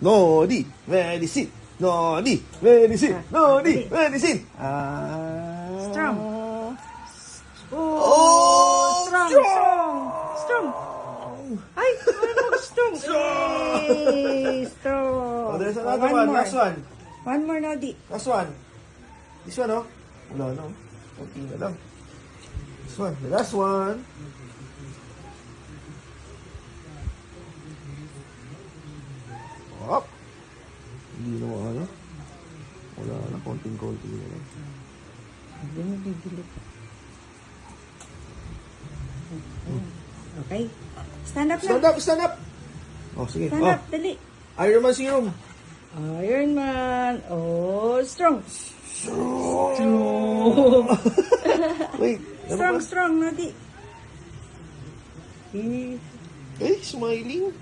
Nodi, medicine. Nodi, medicine. Nodi, medicine. Strong. Oh, Strong. Strong. Ay, strong. Hey, strong. Oh, there's another one. more. Last one. One more, Nodi. Last one. This one, oh. Wala, no? Kunti na lang. This one. The last one. Up. Hindi na ano. Wala na. Konting-konti na lang. Hindi mo bibili. Okay. Stand up na. Stand up, stand up. Oh, sige. Stand up, dali. Iron Man serum. Iron Man. Oh, strong. Wait. Ano Strong, ba? Nodi. Eh, smiling.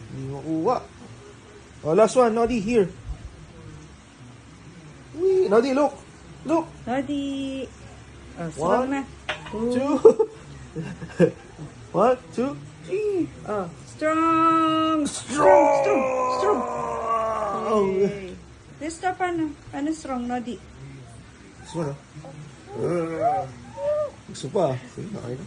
Hindi makuha. Oh, last one. Nodi, here. Wait, Nodi, look. Look. Nodi. Oh, strong One, na. Two. 1, 2, 3. Oh, strong. Strong. Okay. This to paano? Paano strong, Nodi? Gusto mo na? Gusto pa. Sige, okay na.